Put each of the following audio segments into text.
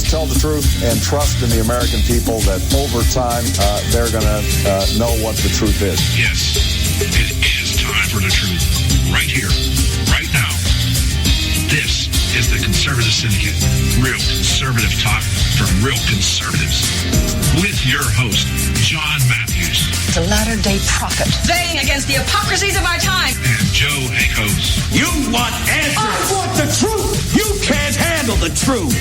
just tell the truth and trust in the American people that over time they're going to know what the truth is. Yes, it is time for the truth. Right here, right now. This is the Conservative Syndicate. Real conservative talk from real conservatives. With your host, John Matthews. The latter-day prophet. Baying against the hypocrisies of our time. And Joe Hakos. You want answers. I want the truth. You can't handle the truth.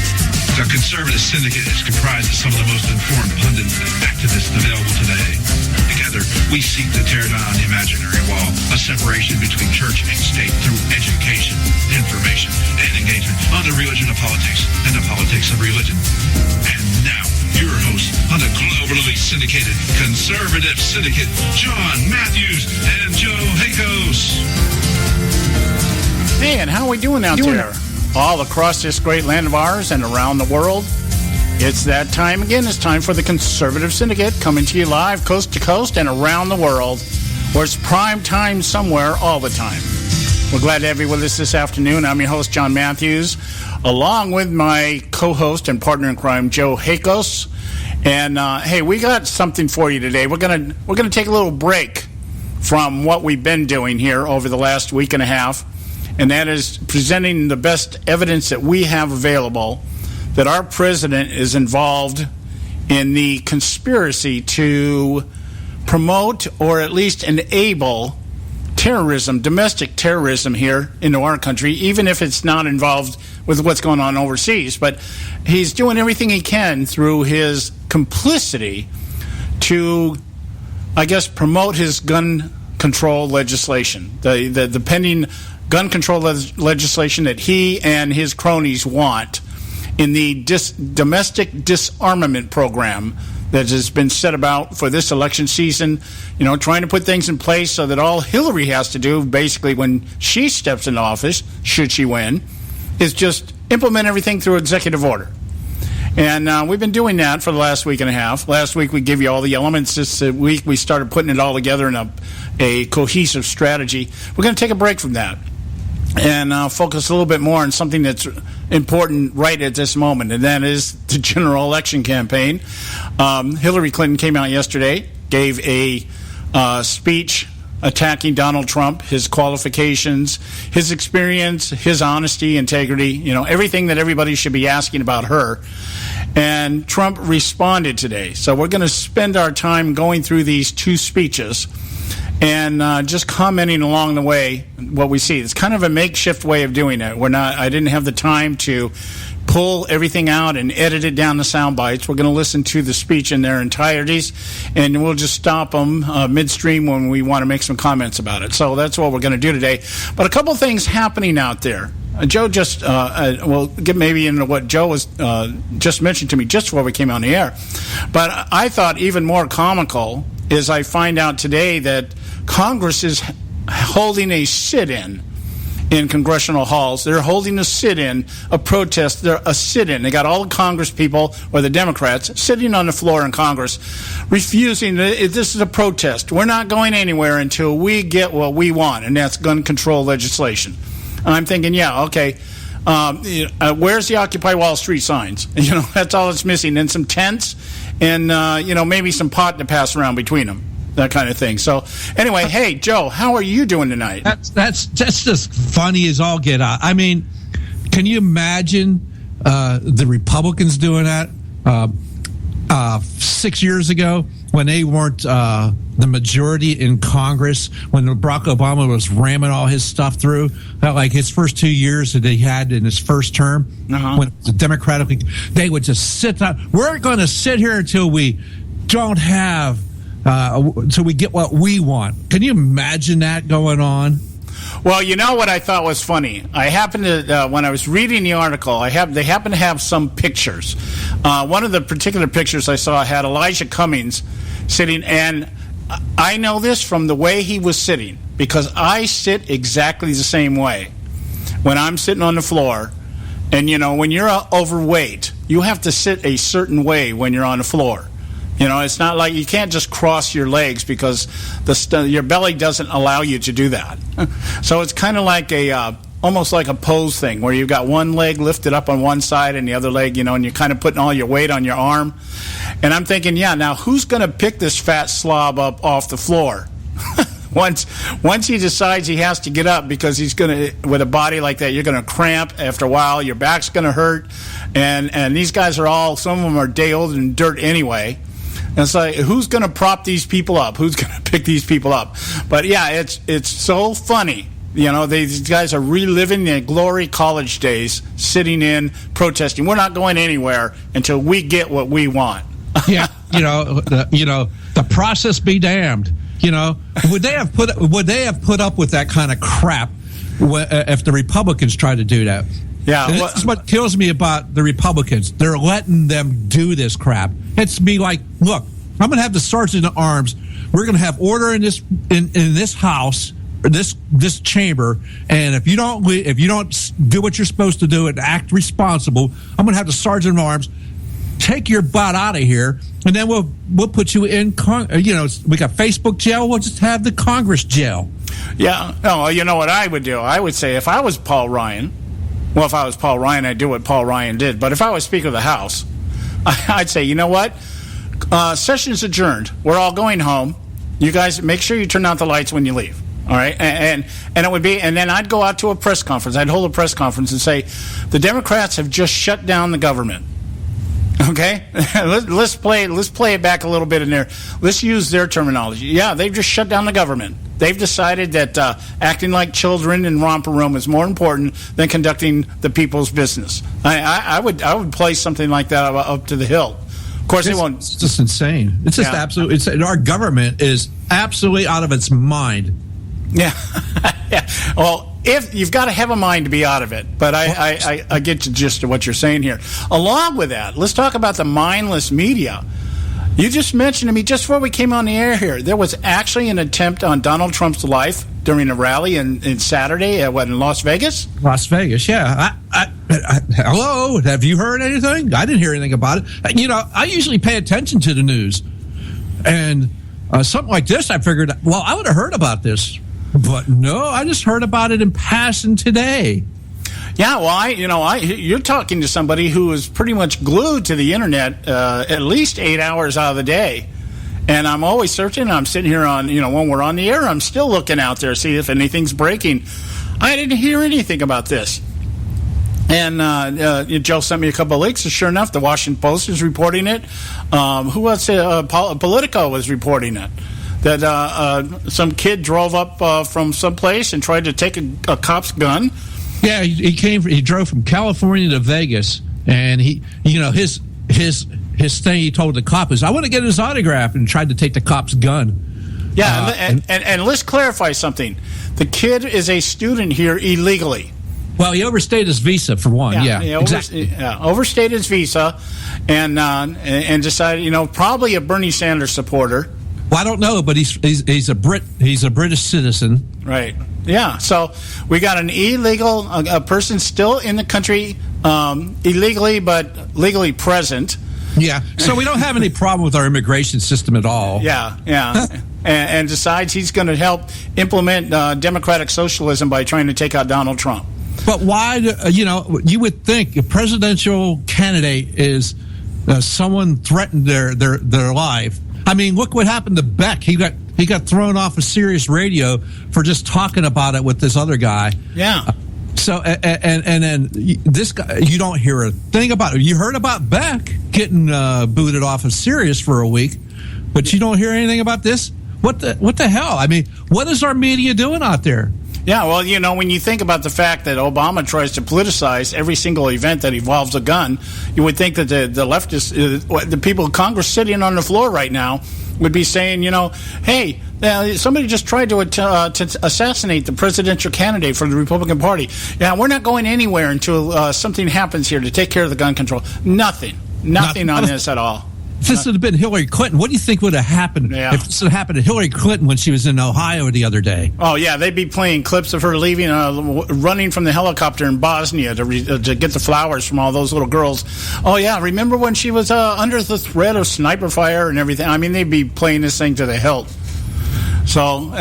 The Conservative Syndicate is comprised of some of the most informed pundits and activists available today. Together, we seek to tear down the imaginary wall, a separation between church and state through education, information, and engagement on the religion of politics and the politics of religion. And now, your host on the globally syndicated Conservative Syndicate, John Matthews and Joe Hakos. Hey, and how are we doing out there? All across this great land of ours and around the world. It's that time again. It's time for the Conservative Syndicate coming to you live coast to coast and around the world, where it's prime time somewhere all the time. We're glad to have you with us this afternoon. I'm your host, John Matthews, along with my co-host and partner in crime, Joe Hakos. And hey, we got something for you today. We're gonna take a little break from what we've been doing here over the last week and a half, and that is presenting the best evidence that we have available that our president is involved in the conspiracy to promote or at least enable terrorism, domestic terrorism here into our country, even if it's not involved with what's going on overseas. But he's doing everything he can through his complicity to, I guess, promote his gun control legislation, the pending gun control legislation that he and his cronies want in the domestic disarmament program that has been set about for this election season, you know, trying to put things in place so that all Hillary has to do, basically when she steps into office, should she win, is just implement everything through executive order. And we've been doing that for the last week and a half. Last week we gave you all the elements. This week we started putting it all together in a cohesive strategy. We're going to take a break from that and focus a little bit more on something that's important right at this moment, and that is the general election campaign. Hillary Clinton came out yesterday, gave a speech attacking Donald Trump, his qualifications, his experience, his honesty, integrity, you know, everything that everybody should be asking about her. And Trump responded today. So we're going to spend our time going through these two speeches and just commenting along the way what we see. It's kind of a makeshift way of doing it. I didn't have the time to pull everything out and edit it down to sound bites. We're going to listen to the speech in their entireties, and we'll just stop them midstream when we want to make some comments about it. So that's what we're going to do today. But a couple things happening out there. Joe just, we'll get maybe into what Joe was just mentioned to me just before we came on the air. But I thought even more comical is I find out today that Congress is holding a sit-in in congressional halls. They're holding a sit-in, a protest. They're a sit-in. They got all the Congress people, or the Democrats, sitting on the floor in Congress, refusing. This is a protest. We're not going anywhere until we get what we want, and that's gun control legislation. And I'm thinking, yeah, okay, where's the Occupy Wall Street signs? You know, that's all it's missing. And some tents and, you know, maybe some pot to pass around between them. That kind of thing. So, anyway, hey, Joe, how are you doing tonight? That's just funny as all get out. I mean, can you imagine the Republicans doing that 6 years ago when they weren't the majority in Congress, when Barack Obama was ramming all his stuff through, like his first 2 years that he had in his first term, when the Democratic, they would just sit down. We're going to sit here until we don't have so we get what we want. Can you imagine that going on? Well, you know what I thought was funny? I happened to, when I was reading the article, they happened to have some pictures. One of the particular pictures I saw had Elijah Cummings sitting, and I know this from the way he was sitting, because I sit exactly the same way when I'm sitting on the floor. And, you know, when you're overweight, you have to sit a certain way when you're on the floor. You know, it's not like you can't just cross your legs because your belly doesn't allow you to do that. So it's kind of like a almost like a pose thing where you've got one leg lifted up on one side and the other leg, and you're kind of putting all your weight on your arm. And I'm thinking, now who's going to pick this fat slob up off the floor? Once he decides he has to get up, because he's going to, with a body like that, you're going to cramp after a while. Your back's going to hurt, and these guys are some of them are day old in dirt anyway. And it's like, who's going to prop these people up? Who's going to pick these people up? But yeah, it's so funny. These guys are reliving their glory college days, sitting in protesting. We're not going anywhere until we get what we want. Yeah, the process be damned. Would they have put up with that kind of crap if the Republicans tried to do that? Yeah, this is what kills me about the Republicans. They're letting them do this crap. It's me like, look, I'm going to have the sergeant at arms. We're going to have order in this house, this chamber, and if you don't do what you're supposed to do and act responsible, I'm going to have the sergeant at arms take your butt out of here, and then we'll put you in. We got Facebook jail. We'll just have the Congress jail. Yeah. No, you know what I would do? I would say if I was Paul Ryan. Well, if I was Paul Ryan, I'd do what Paul Ryan did. But if I was Speaker of the House, I'd say, you know what? Session's adjourned. We're all going home. You guys, make sure you turn out the lights when you leave. All right? And it would be, and then I'd go out to a press conference. I'd hold a press conference and say, the Democrats have just shut down the government. Okay? Let's play it back a little bit in there. Let's use their terminology. Yeah, they've just shut down the government. They've decided that acting like children in romper room is more important than conducting the people's business. I would play something like that up to the hill. Of course, they won't. It's just insane. It's just absolutely. Our government is absolutely out of its mind. Yeah. Yeah. Well, if you've got to have a mind to be out of it, but I get the gist of what you're saying here. Along with that, let's talk about the mindless media. You just mentioned to me just before we came on the air here, there was actually an attempt on Donald Trump's life during a rally in Saturday in Las Vegas? Las Vegas, yeah. Hello, have you heard anything? I didn't hear anything about it. I usually pay attention to the news. And something like this, I figured, I would have heard about this. But no, I just heard about it in passing today. Yeah, well, you're talking to somebody who is pretty much glued to the internet at least 8 hours out of the day. And I'm always searching. I'm sitting here when we're on the air, I'm still looking out there, see if anything's breaking. I didn't hear anything about this. And Joe sent me a couple of links. Sure enough, the Washington Post is reporting it. Who else? Politico was reporting it. That some kid drove up from someplace and tried to take a cop's gun. Yeah, he drove from California to Vegas, and his thing he told the cop is, I want to get his autograph, and tried to take the cop's gun. Yeah, and let's clarify something. The kid is a student here illegally. Well, he overstayed his visa for one. Exactly. Overstayed his visa, and decided, probably a Bernie Sanders supporter. Well, I don't know, but he's a British citizen. Right. Yeah. So we got an illegal a person still in the country illegally, but legally present. Yeah. So we don't have any problem with our immigration system at all. Yeah. Yeah. and decides he's going to help implement democratic socialism by trying to take out Donald Trump. But why? You would think a presidential candidate is someone threatened their life. I mean, look what happened to Beck. He got thrown off of Sirius Radio for just talking about it with this other guy. Yeah. So and then this guy, you don't hear a thing about it. You heard about Beck getting booted off of Sirius for a week, but you don't hear anything about this. What the hell? I mean, what is our media doing out there? Yeah, well, when you think about the fact that Obama tries to politicize every single event that involves a gun, you would think that the leftists, the people in Congress sitting on the floor right now, would be saying, hey, somebody just tried to assassinate the presidential candidate for the Republican Party. Yeah, we're not going anywhere until something happens here to take care of the gun control. Nothing on this at all. If this had been Hillary Clinton, what do you think would have happened if this had happened to Hillary Clinton when she was in Ohio the other day? Oh, yeah, they'd be playing clips of her leaving, running from the helicopter in Bosnia to get the flowers from all those little girls. Oh, yeah, remember when she was under the threat of sniper fire and everything? I mean, they'd be playing this thing to the hilt. So,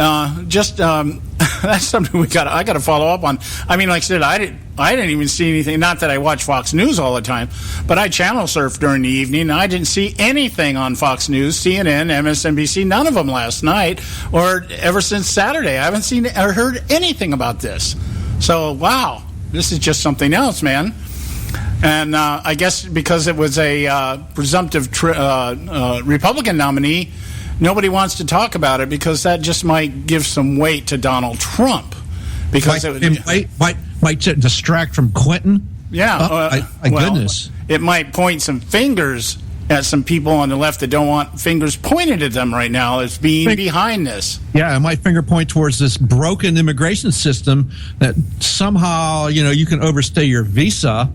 that's something I got to follow up on. I mean, like I said, I didn't even see anything. Not that I watch Fox News all the time, but I channel surf during the evening, and I didn't see anything on Fox News, CNN, MSNBC, none of them last night or ever since Saturday. I haven't seen or heard anything about this. So, wow, this is just something else, man. And I guess because it was a presumptive Republican nominee, nobody wants to talk about it because that just might give some weight to Donald Trump. Because might distract from Clinton. Yeah. My goodness. It might point some fingers at some people on the left that don't want fingers pointed at them right now as being behind this. Yeah, it might finger point towards this broken immigration system that somehow, you can overstay your visa.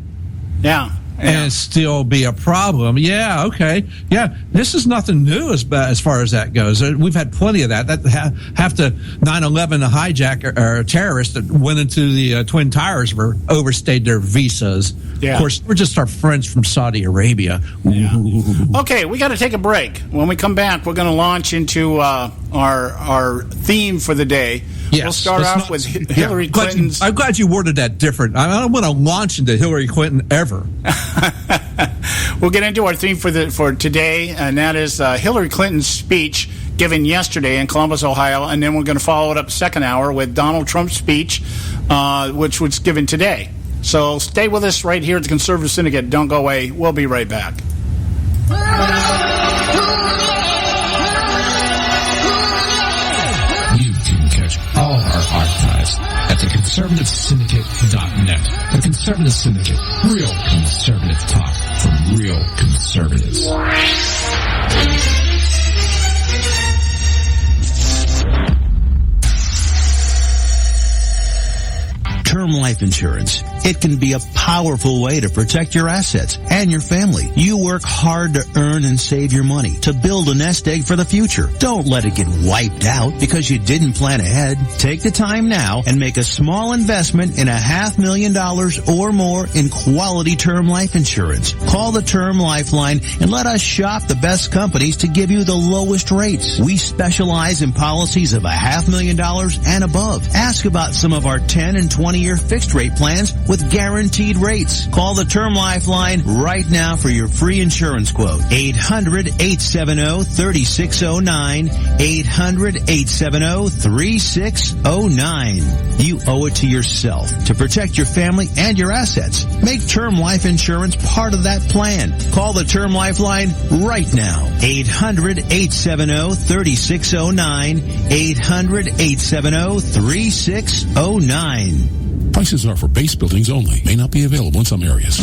Yeah. And still be a problem. Yeah, okay. Yeah, this is nothing new as far as that goes. We've had plenty of that. Half the 9/11 hijacker terrorists that went into the Twin Towers overstayed their visas. Yeah. Of course, we're just our friends from Saudi Arabia. Yeah. Okay, we got to take a break. When we come back, we're going to launch into our theme for the day. Yes, we'll start off with Hillary Clinton's... I'm glad you worded that different. I don't want to launch into Hillary Clinton ever. We'll get into our theme for today, and that is Hillary Clinton's speech given yesterday in Columbus, Ohio, and then we're going to follow it up second hour with Donald Trump's speech, which was given today. So stay with us right here at the Conservative Syndicate. Don't go away. We'll be right back. All our archives at theconservativesyndicate.net. The Conservative Syndicate. Real conservative talk from real conservatives. Term life insurance. It can be a powerful way to protect your assets and your family. You work hard to earn and save your money to build a nest egg for the future. Don't let it get wiped out because you didn't plan ahead. Take the time now and make a small investment in $500,000 or more in quality term life insurance. Call the Term Lifeline and let us shop the best companies to give you the lowest rates. We specialize in policies of $500,000 and above. Ask about some of our 10 and 20-year fixed rate plans with guaranteed rates. Call the Term Lifeline right now for your free insurance quote. 800-870-3609. 800-870-3609. You owe it to yourself to protect your family and your assets. Make term life insurance part of that plan. Call the Term Lifeline right now. 800-870-3609. 800-870-3609. Prices are for base buildings only. May not be available in some areas.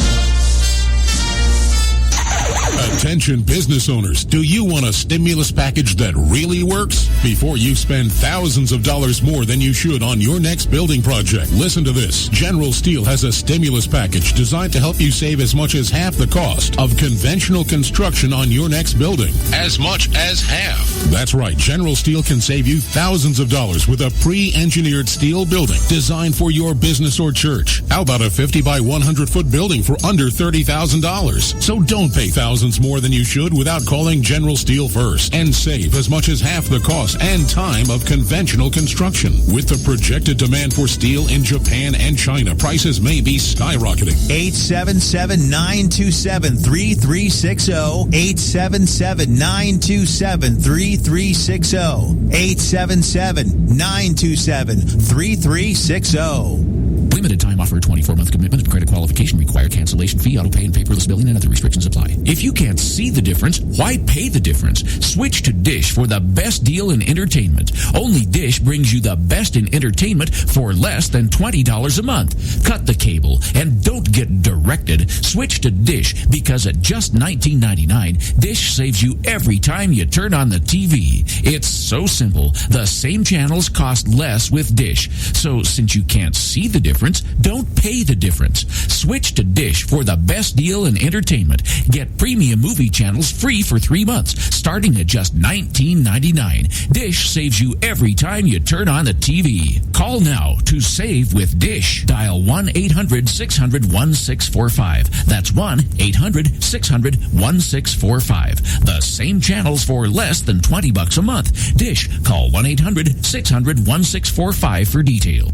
Attention business owners, do you want a stimulus package that really works? Before you spend thousands of dollars more than you should on your next building project, listen to this. General Steel has a stimulus package designed to help you save as much as half the cost of conventional construction on your next building. As much as half. That's right. General Steel can save you thousands of dollars with a pre-engineered steel building designed for your business or church. How about a 50 by 100 foot building for under $30,000? So don't pay thousands more than you should without calling General Steel first and save as much as half the cost and time of conventional construction. With the projected demand for steel in Japan and China, prices may be skyrocketing. 877-927-3360. 877-927-3360. 877-927-3360. Limited time offer, 24-month commitment and credit qualification required. Cancellation fee, auto pay, and paperless billing and other restrictions apply. If you can't see the difference, why pay the difference? Switch to Dish for the best deal in entertainment. Only Dish brings you the best in entertainment for less than $20 a month. Cut the cable and don't get directed. Switch to Dish because at just $19.99, Dish saves you every time you turn on the TV. It's so simple. The same channels cost less with Dish. So since you can't see the difference, difference, don't pay the difference. Switch to Dish for the best deal in entertainment. Get premium movie channels free for 3 months, starting at just $19.99. Dish saves you every time you turn on the TV. Call now to save with Dish. Dial 1-800-600-1645. That's 1-800-600-1645. The same channels for less than $20 a month. Dish. Call 1-800-600-1645 for detail.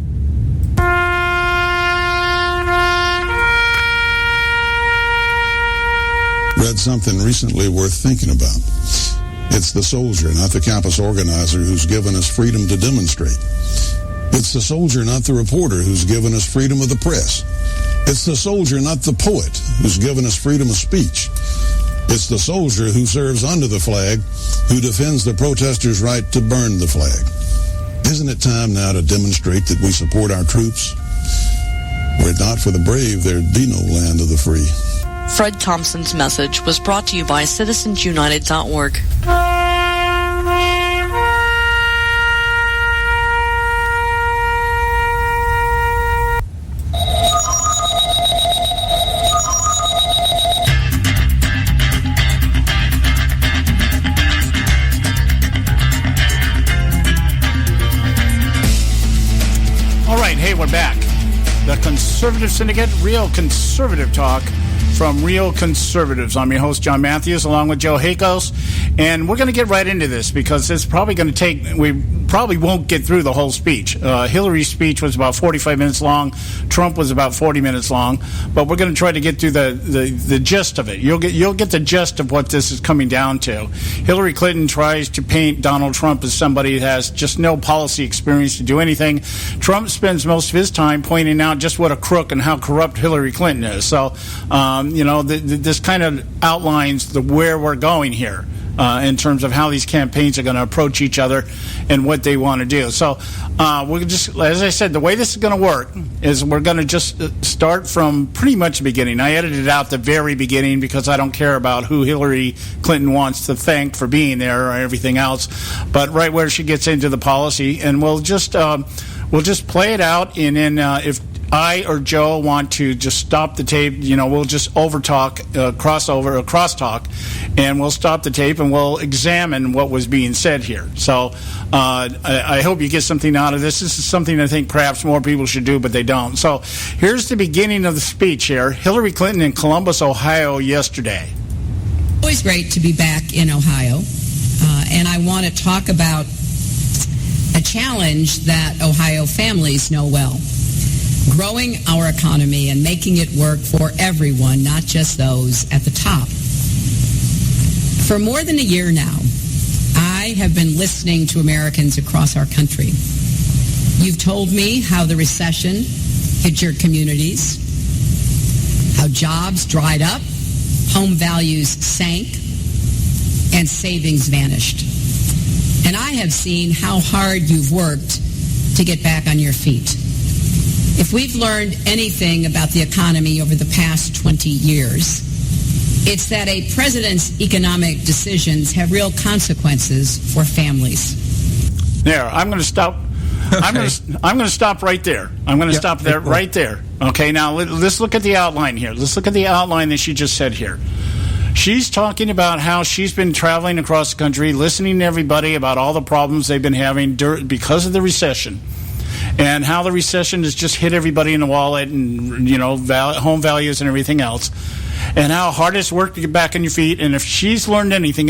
Read something recently worth thinking about. It's the soldier, not the campus organizer, who's given us freedom to demonstrate. It's the soldier, not the reporter, who's given us freedom of the press. It's the soldier, not the poet, who's given us freedom of speech. It's the soldier who serves under the flag, who defends the protesters' right to burn the flag. Isn't it time now to demonstrate that we support our troops? Were it not for the brave, there'd be no land of the free. Fred Thompson's message was brought to you by citizensunited.org. All right, hey, we're back. The Conservative Syndicate, real conservative talk from Real Conservatives. I'm your host, John Matthews, along with Joe Hakos, and we're going to get right into this because it's probably going to take, we probably won't get through the whole speech. Hillary's speech was about 45 minutes long. Trump was about 40 minutes long, but we're going to try to get through the gist of it. You'll get the gist of what this is coming down to. Hillary Clinton tries to paint Donald Trump as somebody that has just no policy experience to do anything. Trump spends most of his time pointing out just what a crook and how corrupt Hillary Clinton is. So, this kind of outlines where we're going here in terms of how these campaigns are going to approach each other and what they want to do. So we're just, as I said, the way this is going to work is we're going to just start from pretty much the beginning. I edited out the very beginning because I don't care about who Hillary Clinton wants to thank for being there or everything else, but right where she gets into the policy, and we'll just play it out, and then if I or Joe want to just stop the tape, we'll just crosstalk, and we'll stop the tape and we'll examine what was being said here. So I hope you get something out of this. This is something I think perhaps more people should do, but they don't. So here's the beginning of the speech here. Hillary Clinton in Columbus, Ohio yesterday. Always great to be back in Ohio, and I want to talk about a challenge that Ohio families know well. Growing our economy and making it work for everyone, not just those at the top. For more than a year now, I have been listening to Americans across our country. You've told me how the recession hit your communities, how jobs dried up, home values sank, and savings vanished. And I have seen how hard you've worked to get back on your feet. If we've learned anything about the economy over the past 20 years, it's that a president's economic decisions have real consequences for families. There, I'm going to stop. Okay. I'm going to stop right there. I'm going to stop there, right there. Okay, now let's look at the outline here. Let's look at the outline that she just said here. She's talking about how she's been traveling across the country, listening to everybody about all the problems they've been having because of the recession. And how the recession has just hit everybody in the wallet and, home values and everything else. And how hard it's worked to get back on your feet. And if she's learned anything